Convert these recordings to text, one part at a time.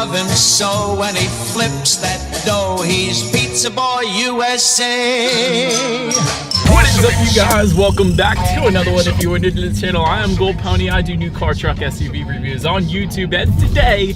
love him so. When he flips that dough, he's Pizza Boy USA. What is up, you guys? Welcome back to another one. If you are new to the channel, I am Gold Pony. I do new car, truck, SUV reviews on YouTube, and today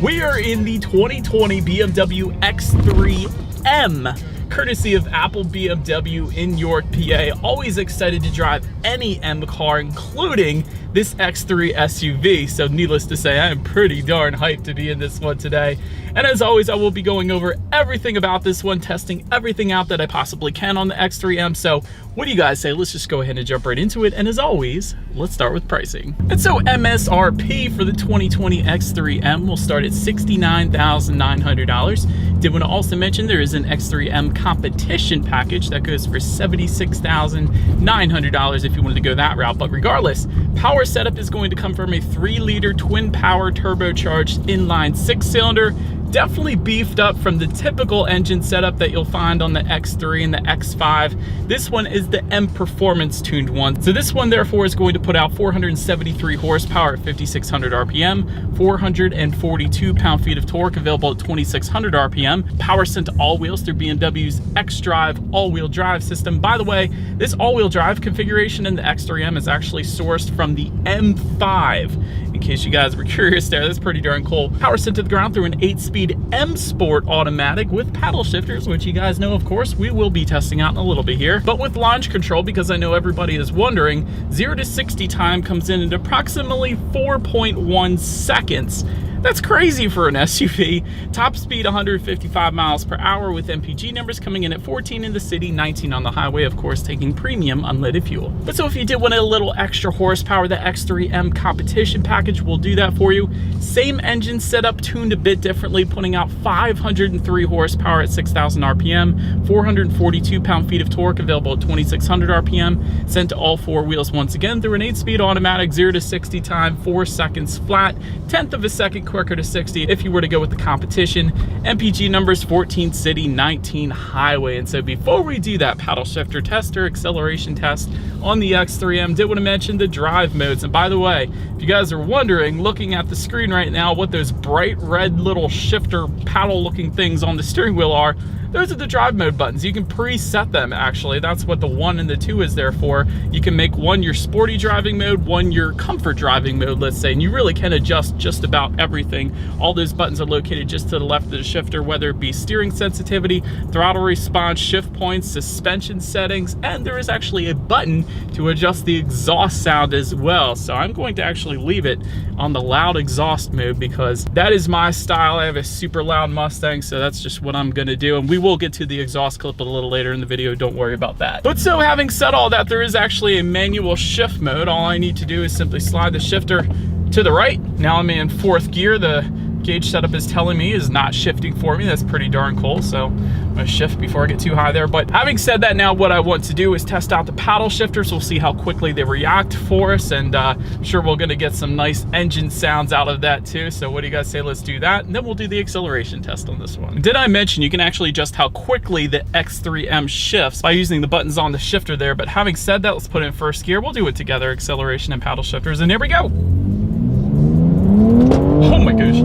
we are in the 2020 BMW X3M, courtesy of Apple BMW in York, PA. Always excited to drive any M car, including this X3 SUV. So needless to say, I am pretty darn hyped to be in this one today. And as always, I will be going over everything about this one, testing everything out that I possibly can on the X3M. So what do you guys say? Let's just go ahead and jump right into it. And as always, let's start with pricing. And so MSRP for the 2020 X3M will start at $69,900. Did want to also mention there is an X3M competition package that goes for $76,900 if you wanted to go that route. But regardless, power setup is going to come from a 3-liter twin power turbocharged inline 6-cylinder. Definitely beefed up from the typical engine setup that you'll find on the X3 and the X5. This one is the M Performance tuned one. So this one therefore is going to put out 473 horsepower at 5,600 RPM, 442 pound-feet of torque available at 2,600 RPM. Power sent to all wheels through BMW's X-Drive all-wheel drive system. By the way, this all-wheel drive configuration in the X3M is actually sourced from the M5. In case you guys were curious there, that's pretty darn cool. Power sent to the ground through an 8-speed M Sport automatic with paddle shifters, which you guys know, of course, we will be testing out in a little bit here. But with launch control, because I know everybody is wondering, 0 to 60 time comes in at approximately 4.1 seconds. That's crazy for an SUV. Top speed 155 miles per hour with MPG numbers coming in at 14 in the city, 19 on the highway, of course, taking premium unleaded fuel. But so if you did want a little extra horsepower, the X3M competition package will do that for you. Same engine setup, tuned a bit differently, putting out 503 horsepower at 6,000 RPM, 442 pound-feet of torque available at 2,600 RPM, sent to all 4 wheels once again through an 8-speed automatic, 0 to 60 time, 4 seconds flat, 1/10 of a second quicker to 60 if you were to go with the competition. MPG numbers 14 city, 19 highway. And so before we do that paddle shifter test or acceleration test on the X3M, did want to mention the drive modes. And by the way, if you guys are wondering, looking at the screen right now, what those bright red little shifter paddle looking things on the steering wheel are, those are the drive mode buttons. You can preset them, actually. That's what the 1 and the 2 is there for. You can make one your sporty driving mode, one your comfort driving mode, let's say, and you really can adjust just about everything. All those buttons are located just to the left of the shifter, whether it be steering sensitivity, throttle response, shift points, suspension settings, and there is actually a button to adjust the exhaust sound as well. So I'm going to actually leave it on the loud exhaust mode because that is my style. I have a super loud Mustang, so that's just what I'm gonna do. And we will get to the exhaust clip a little later in the video, don't worry about that. But so having said all that, there is actually a manual shift mode. All I need to do is simply slide the shifter to the right. Now I'm in 4th gear. The gauge setup is telling me is not shifting for me. That's pretty darn cool. So I'm gonna shift before I get too high there. But having said that, now what I want to do is test out the paddle shifters. We'll see how quickly they react for us, and I'm sure we're gonna get some nice engine sounds out of that too. So what do you guys say? Let's do that, and then we'll do the acceleration test on this one. Did I mention you can actually adjust how quickly the X3M shifts by using the buttons on the shifter there? But having said that, let's put it in 1st gear. We'll do it together, acceleration and paddle shifters, and here we go. Oh my gosh.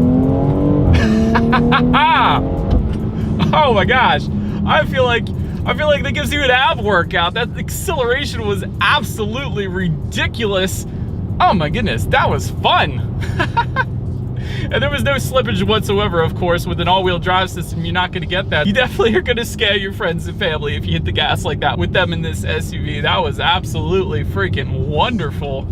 Oh my gosh, I feel like that gives you an ab workout. That acceleration was absolutely ridiculous. Oh my goodness, that was fun. And there was no slippage whatsoever, of course. With an all-wheel drive system, you're not going to get that. You definitely are going to scare your friends and family if you hit the gas like that with them in this SUV. That was absolutely freaking wonderful.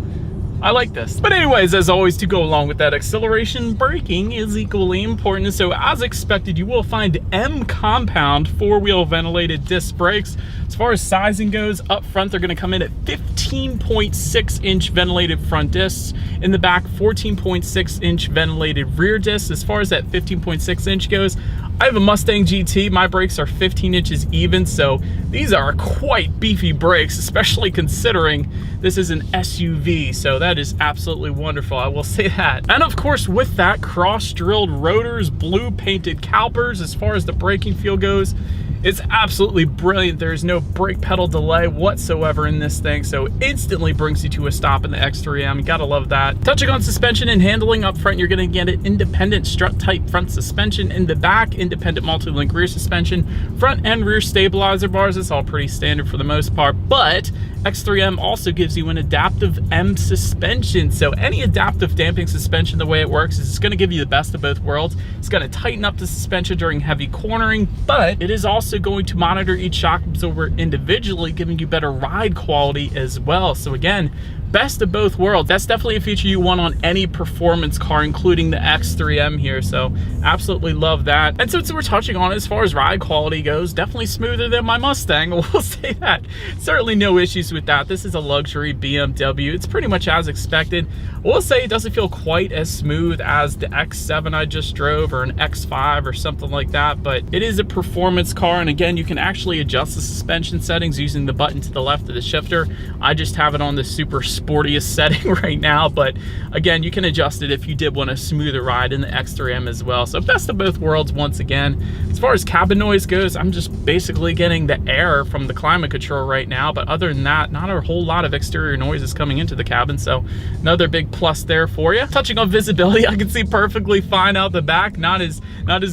I like this. But anyways, as always, to go along with that, acceleration braking is equally important. So as expected, you will find M compound 4-wheel ventilated disc brakes. As far as sizing goes, up front, they're gonna come in at 15.6-inch ventilated front discs. In the back, 14.6-inch ventilated rear discs. As far as that 15.6-inch goes, I have a Mustang GT. My brakes are 15 inches even, so these are quite beefy brakes, especially considering this is an SUV. So that is absolutely wonderful, I will say that. And of course, with that, cross-drilled rotors, blue painted calipers. As far as the braking feel goes, It's absolutely brilliant. There's no brake pedal delay whatsoever in this thing, so instantly brings you to a stop in the X3M. You gotta love that. Touching on suspension and handling, up front, you're gonna get an independent strut type front suspension. In the back, independent multi-link rear suspension, front and rear stabilizer bars. It's all pretty standard for the most part, but X3M also gives you an adaptive M suspension. So any adaptive damping suspension, the way it works is it's gonna give you the best of both worlds. It's gonna tighten up the suspension during heavy cornering, but it is also going to monitor each shock absorber individually, giving you better ride quality as well. So again, best of both worlds. That's definitely a feature you want on any performance car, including the X3M here. So absolutely love that. And since we're touching on it, as far as ride quality goes, definitely smoother than my Mustang. We'll say that. Certainly no issues with that. This is a luxury BMW. It's pretty much as expected. We'll say it doesn't feel quite as smooth as the X7 I just drove or an X5 or something like that, but it is a performance car. And again, you can actually adjust the suspension settings using the button to the left of the shifter. I just have it on the super sportiest setting right now, but again, you can adjust it if you did want a smoother ride in the X3M as well. So best of both worlds once again. As far as cabin noise goes, I'm just basically getting the air from the climate control right now, but other than that, not a whole lot of exterior noise is coming into the cabin, so another big plus there for you. Touching on visibility, I can see perfectly fine out the back. Not as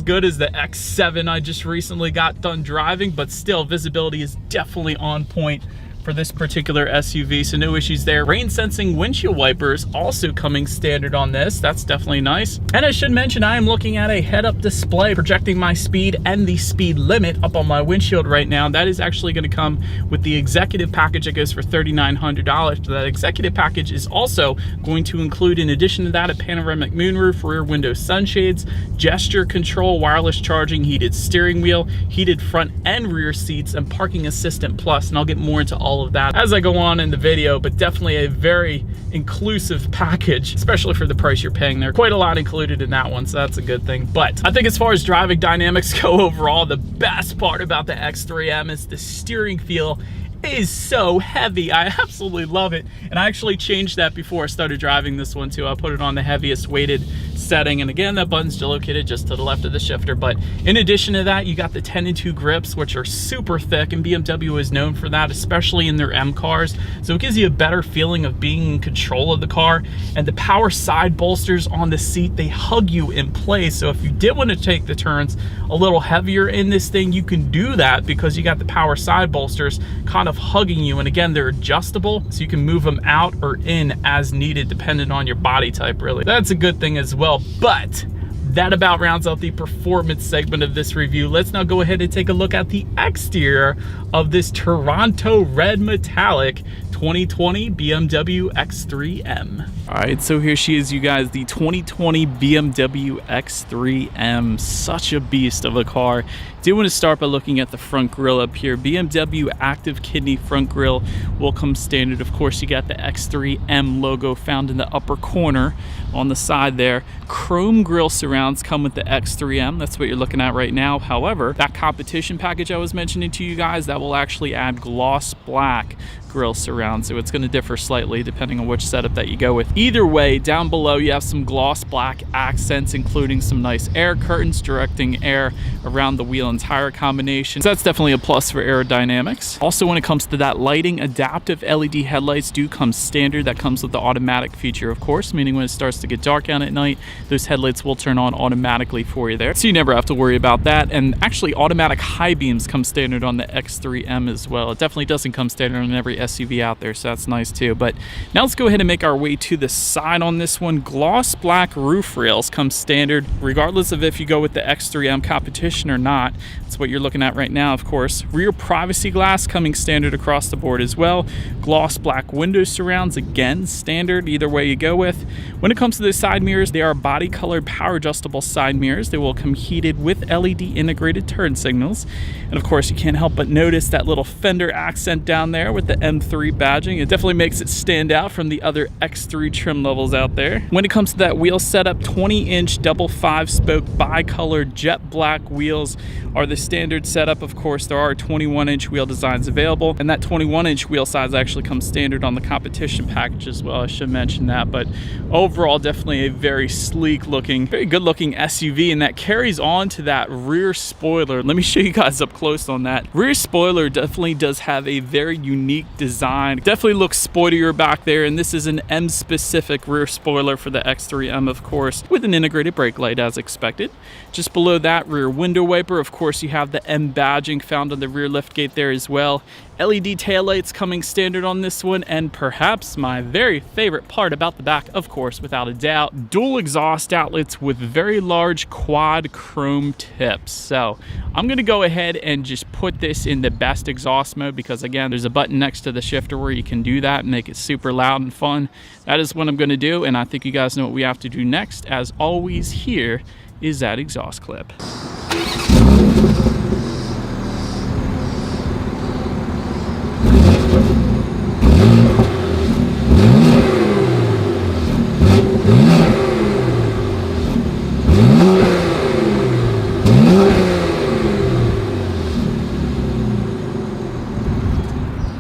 good as the X7 I just recently got done driving, but still visibility is definitely on point for this particular SUV, so no issues there. Rain sensing windshield wipers also coming standard on this. That's definitely nice. And I should mention, I am looking at a head-up display projecting my speed and the speed limit up on my windshield right now. That is actually going to come with the executive package that goes for $3,900. That executive package is also going to include, in addition to that, a panoramic moonroof, rear window sunshades, gesture control, wireless charging, heated steering wheel, heated front and rear seats, and parking assistant plus. And I'll get more into all of that as I go on in the video, but definitely a very inclusive package, especially for the price you're paying there. Quite a lot included in that one, so that's a good thing. But I think as far as driving dynamics go overall, the best part about the X3M is the steering feel is so heavy. I absolutely love it, and I actually changed that before I started driving this one too. I put it on the heaviest weighted setting, and again, that button's still located just to the left of the shifter. But in addition to that, you got the 10-2 grips, which are super thick, and BMW is known for that, especially in their M cars. So it gives you a better feeling of being in control of the car. And the power side bolsters on the seat, they hug you in place. So if you did want to take the turns a little heavier in this thing, you can do that because you got the power side bolsters kind of hugging you. And again, they're adjustable, so you can move them out or in as needed depending on your body type, really. That's a good thing as well. But that about rounds out the performance segment of this review. Let's now go ahead and take a look at the exterior of this Toronto Red Metallic 2020 BMW X3M. All right, so here she is, you guys, the 2020 BMW X3M. Such a beast of a car. Do want to start by looking at the front grille up here. BMW Active Kidney front grille will come standard. Of course, you got the X3M logo found in the upper corner on the side there. Chrome grille surrounds come with the X3M. That's what you're looking at right now. However, that competition package I was mentioning to you guys, that will actually add gloss black grille surround, so it's going to differ slightly depending on which setup that you go with. Either way, down below you have some gloss black accents, including some nice air curtains directing air around the wheel and tire combination, so that's definitely a plus for aerodynamics. Also, when it comes to that lighting, adaptive LED headlights do come standard. That comes with the automatic feature, of course, meaning when it starts to get dark out at night, those headlights will turn on automatically for you there, so you never have to worry about that. And actually, automatic high beams come standard on the X3M as well. It definitely doesn't come standard on every SUV out there, so that's nice too. But now let's go ahead and make our way to the side on this one. Gloss black roof rails come standard regardless of if you go with the X3M competition or not. That's what you're looking at right now, of course. Rear privacy glass coming standard across the board as well. Gloss black window surrounds, again standard either way you go with. When it comes to the side mirrors, they are body colored power adjustable side mirrors. They will come heated with LED integrated turn signals. And of course, you can't help but notice that little fender accent down there with the M3 badging. It definitely makes it stand out from the other X3 trim levels out there. When it comes to that wheel setup, 20-inch double 5-spoke bi-color jet black wheels are the standard setup. Of course, there are 21-inch wheel designs available, and that 21-inch wheel size actually comes standard on the competition package as well. I should mention that, but overall, definitely a very sleek looking, very good looking SUV, and that carries on to that rear spoiler. Let me show you guys up close on that. Rear spoiler definitely does have a very unique design. Definitely looks sportier back there, and this is an M specific rear spoiler for the X3M, of course, with an integrated brake light as expected. Just below that, rear window wiper. Of course, you have the M badging found on the rear liftgate there as well. LED taillights coming standard on this one, and perhaps my very favorite part about the back, of course, without a doubt, dual exhaust outlets with very large quad chrome tips. So I'm gonna go ahead and just put this in the best exhaust mode, because again, there's a button next to the shifter where you can do that and make it super loud and fun. That is what I'm gonna do, and I think you guys know what we have to do next. As always, here is that exhaust clip.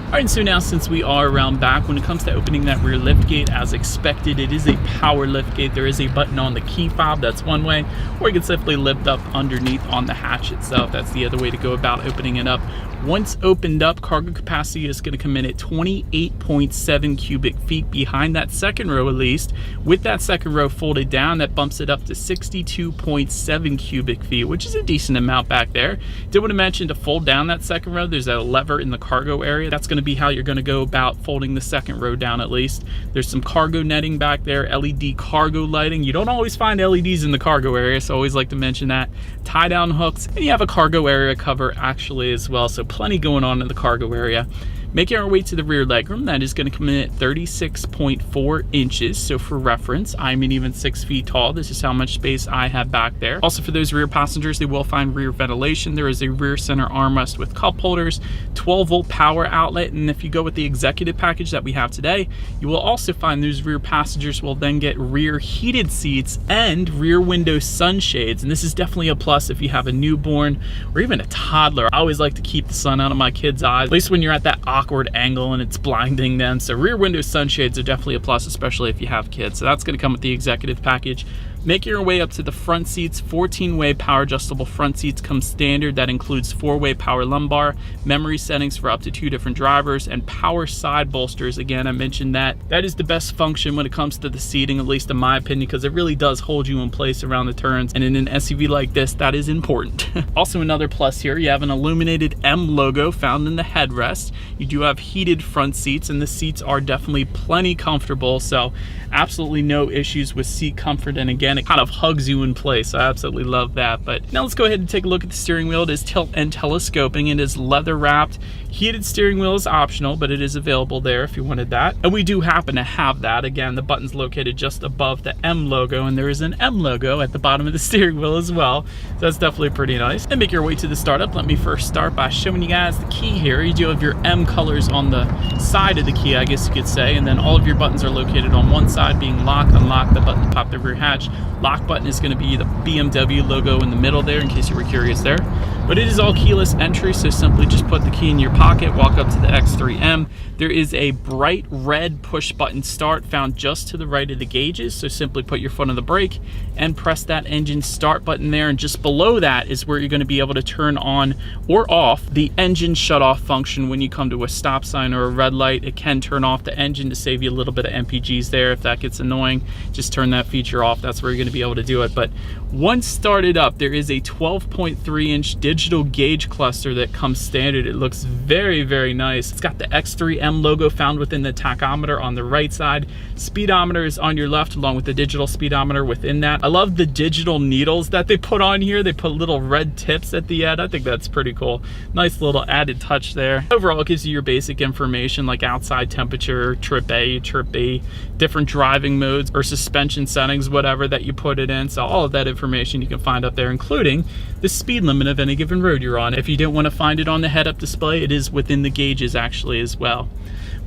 Alright, so now since we are around back, when it comes to opening that rear lift gate, as expected, it is a power lift gate. There is a button on the key fob, that's one way, or you can simply lift up underneath on the hatch itself. That's the other way to go about opening it up. Once opened up, cargo capacity is going to come in at 28.7 cubic feet behind that second row, at least. With that second row folded down, that bumps it up to 62.7 cubic feet, which is a decent amount back there. Did want to mention, to fold down that second row, there's a lever in the cargo area. That's going to be how you're going to go about folding the second row down, at least. There's some cargo netting back there, LED cargo lighting. You don't always find LEDs in the cargo area, so I always like to mention that. Tie down hooks, and you have a cargo area cover actually as well, so plenty going on in the cargo area. Making our way to the rear legroom, that is going to come in at 36.4 inches. So for reference, I'm an even 6 feet tall. This is how much space I have back there. Also, for those rear passengers, they will find rear ventilation. There is a rear center armrest with cup holders, 12-volt power outlet, and if you go with the executive package that we have today, you will also find those rear passengers will then get rear heated seats and rear window sunshades. And this is definitely a plus if you have a newborn or even a toddler. I always like to keep the sun out of my kids' eyes, at least when you're at that awkward angle and it's blinding them. So rear window sunshades are definitely a plus, especially if you have kids. So that's going to come with the executive package. Making your way up to the front seats, 14-way power adjustable front seats come standard. That includes 4-way power lumbar, memory settings for up to 2 different drivers, and power side bolsters. Again, I mentioned that. That is the best function when it comes to the seating, at least in my opinion, because it really does hold you in place around the turns. And in an SUV like this, that is important. Also, another plus here, you have an illuminated M logo found in the headrest. You do have heated front seats, and the seats are definitely plenty comfortable. So absolutely no issues with seat comfort. And again, it kind of hugs you in place. I absolutely love that. But now let's go ahead and take a look at the steering wheel. It is tilt and telescoping. It is leather wrapped. Heated steering wheel is optional, but it is available there if you wanted that. And we do happen to have that. Again, the button's located just above the M logo, and there is an M logo at the bottom of the steering wheel as well. So that's definitely pretty nice. And make your way to the startup. Let me first start by showing you guys the key here. You do have your M colors on the side of the key, I guess you could say, and then all of your buttons are located on one side, being lock, unlock, the button to pop the rear hatch. Lock button is going to be the BMW logo in the middle there, in case you were curious there. But it is all keyless entry, so simply just put the key in your pocket, walk up to the X3M. There is a bright red push button start found just to the right of the gauges, so simply put your foot on the brake and press that engine start button there, and just below that is where you're going to be able to turn on or off the engine shut off function. When you come to a stop sign or a red light, it can turn off the engine to save you a little bit of MPGs there. If that gets annoying, just turn that feature off. That's where you're going to be able to do it. But once started up, there is a 12.3-inch digital gauge cluster that comes standard. It looks very, very nice. It's got the X3M logo found within the tachometer on the right side. Speedometer is on your left, along with the digital speedometer within that. I love the digital needles that they put on here. They put little red tips at the end. I think that's pretty cool. Nice little added touch there. Overall, it gives you your basic information like outside temperature, trip A, trip B, different driving modes or suspension settings, whatever that you put it in. So all of that information you can find up there, including the speed limit of any given road you're on. If you didn't want to find it on the head-up display, it is within the gauges actually as well.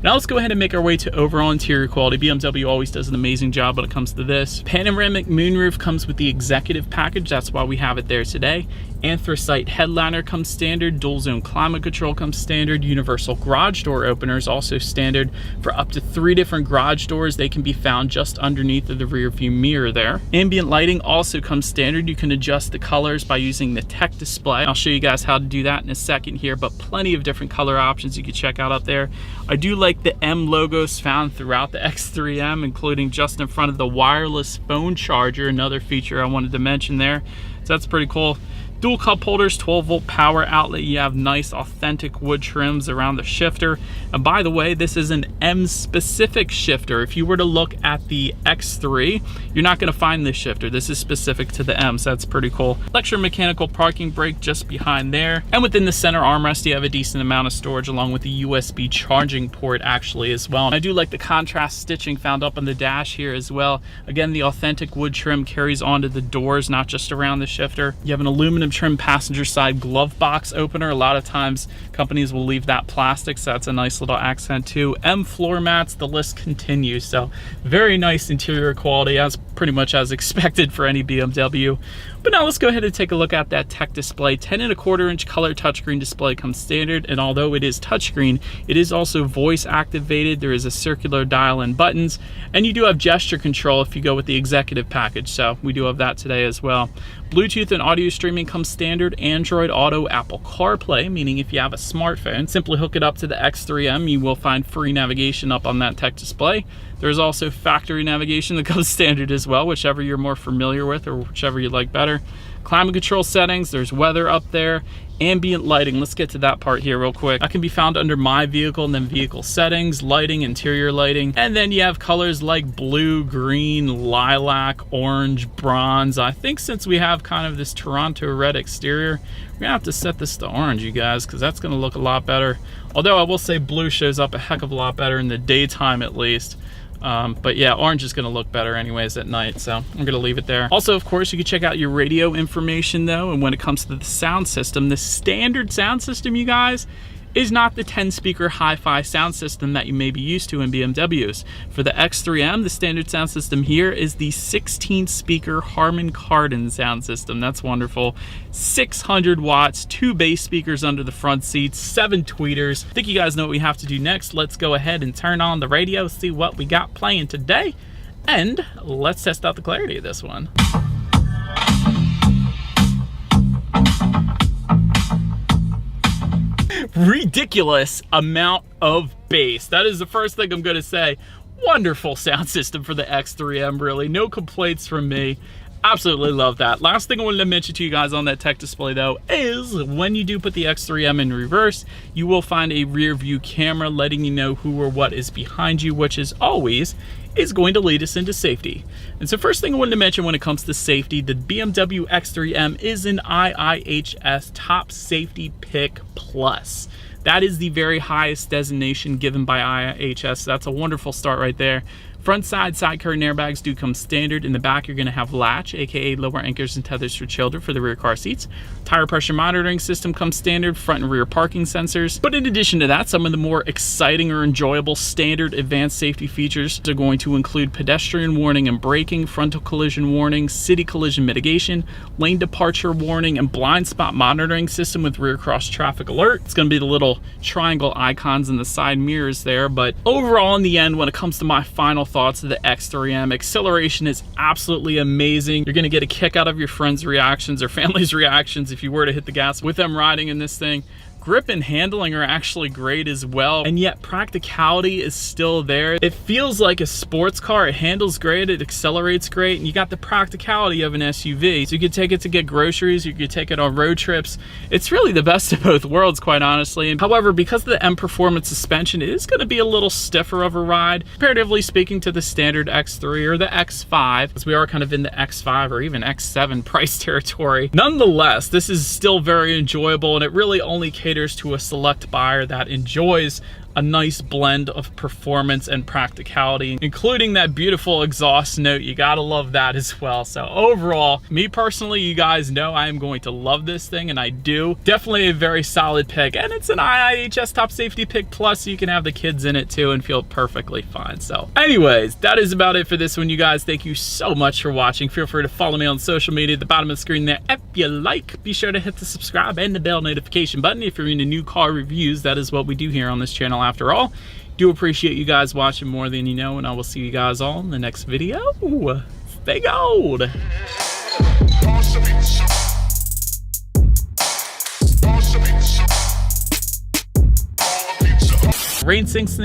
Now let's go ahead and make our way to overall interior quality. BMW always does an amazing job when it comes to this. Panoramic moonroof comes with the executive package. That's why we have it there today. Anthracite headliner comes standard. Dual zone climate control comes standard. Universal garage door openers also standard for up to 3 different garage doors. They can be found just underneath the rear view mirror there. Ambient lighting also comes standard. You can adjust the colors by using the tech display. I'll show you guys how to do that in a second here, but plenty of different color options you can check out up there. I do like the M logos found throughout the X3M, including just in front of the wireless phone charger, another feature I wanted to mention there. So that's pretty cool. Dual cup holders, 12-volt power outlet. You have nice authentic wood trims around the shifter. And by the way, this is an M-specific shifter. If you were to look at the X3, you're not going to find this shifter. This is specific to the M, so that's pretty cool. Electromechanical parking brake just behind there. And within the center armrest, you have a decent amount of storage along with the USB charging port actually as well. And I do like the contrast stitching found up on the dash here as well. Again, the authentic wood trim carries onto the doors, not just around the shifter. You have an aluminum trim passenger side glove box opener. A lot of times companies will leave that plastic, so that's a nice little accent too. M floor mats, the list continues. So very nice interior quality, as pretty much as expected for any BMW. But now let's go ahead and take a look at that tech display. 10.25-inch color touchscreen display comes standard, and although it is touchscreen, it is also voice activated. There is a circular dial and buttons, and you do have gesture control if you go with the executive package, so we do have that today as well. Bluetooth and audio streaming comes standard. Android Auto, Apple CarPlay, meaning if you have a smartphone, simply hook it up to the X3M. You will find free navigation up on that tech display. There's also factory navigation that comes standard as well, whichever you're more familiar with or whichever you like better. Climate control settings, there's weather up there. Ambient lighting, let's get to that part here real quick. That can be found under my vehicle and then vehicle settings, lighting, interior lighting. And then you have colors like blue, green, lilac, orange, bronze. I think since we have kind of this Toronto red exterior, we're gonna have to set this to orange, you guys, because that's gonna look a lot better. Although I will say blue shows up a heck of a lot better in the daytime at least. But yeah, orange is going to look better anyways at night, so I'm going to leave it there. Also, of course, you can check out your radio information though, and when it comes to the sound system, the standard sound system, you guys, is not the 10-speaker hi-fi sound system that you may be used to in BMWs. For the X3M, the standard sound system here is the 16-speaker Harman Kardon sound system. That's wonderful. 600 watts, 2 bass speakers under the front seats, 7 tweeters. I think you guys know what we have to do next. Let's go ahead and turn on the radio, see what we got playing today, and let's test out the clarity of this one. Ridiculous amount of bass. That is the first thing I'm going to say. Wonderful sound system for the X3M, really. No complaints from me. Absolutely love that. Last thing I wanted to mention to you guys on that tech display though is when you do put the X3M in reverse, you will find a rear view camera letting you know who or what is behind you, which is always is going to lead us into safety. And so first thing I wanted to mention when it comes to safety, the BMW X3M is an IIHS Top Safety Pick Plus. That is the very highest designation given by IIHS. That's a wonderful start right there. Front side curtain airbags do come standard. In the back, you're going to have latch, aka lower anchors and tethers for children for the rear car seats. Tire pressure monitoring system comes standard, front and rear parking sensors. But in addition to that, some of the more exciting or enjoyable standard advanced safety features are going to include pedestrian warning and braking, frontal collision warning, city collision mitigation, lane departure warning, and blind spot monitoring system with rear cross traffic alert. It's going to be the little triangle icons in the side mirrors there. But overall, in the end, when it comes to my final thoughts of the X3M, acceleration is absolutely amazing. You're gonna get a kick out of your friends' reactions or family's reactions if you were to hit the gas with them riding in this thing. Grip and handling are actually great as well, and yet practicality is still there. It feels like a sports car. It handles great, it accelerates great, and you got the practicality of an SUV. So you could take it to get groceries, you could take it on road trips. It's really the best of both worlds, quite honestly. And however, because of the M Performance suspension, it is going to be a little stiffer of a ride, comparatively speaking to the standard X3 or the X5, as we are kind of in the X5 or even X7 price territory. Nonetheless, this is still very enjoyable, and it really only caters to a select buyer that enjoys a nice blend of performance and practicality, including that beautiful exhaust note. You gotta love that as well. So overall, me personally, you guys know I am going to love this thing, and I do. Definitely a very solid pick, and it's an IIHS Top Safety Pick Plus, so you can have the kids in it too and feel perfectly fine. So anyways, that is about it for this one, you guys. Thank you so much for watching. Feel free to follow me on social media at the bottom of the screen there. If you like, be sure to hit the subscribe and the bell notification button if you're into new car reviews. That is what we do here on this channel after all. Do appreciate you guys watching more than you know, and I will see you guys all in the next video. Stay gold. Rain sinks.